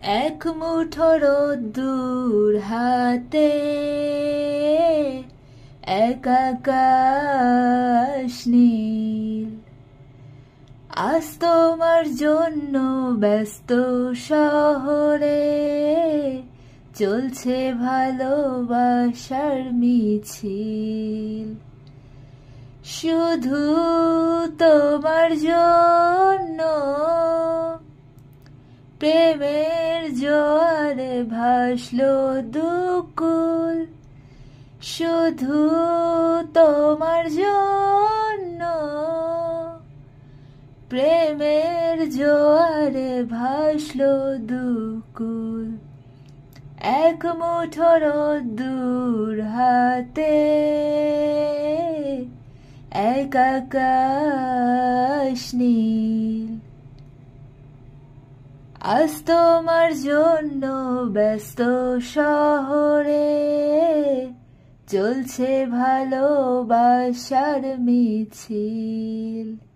এক মুঠো রোদ্দুর হাতে, এক আকাশ নীল। আজ তোমার জন্য ব্যস্ত শহরে চলছে ভালোবাসার মিছিল। শুধু তোমার জন্য প্রেমের জোয়ারে ভাসলো দুকুল। শুধু তোমার জন্য প্রেমের জোয়ারে ভাসলো দুকুল। এক মুঠো রোদ্দুর হাতে, এক আকাশ নীল। আজ তোমার জন্য ব্যস্ত শহরে চলছে ভালোবাসার মিছিল।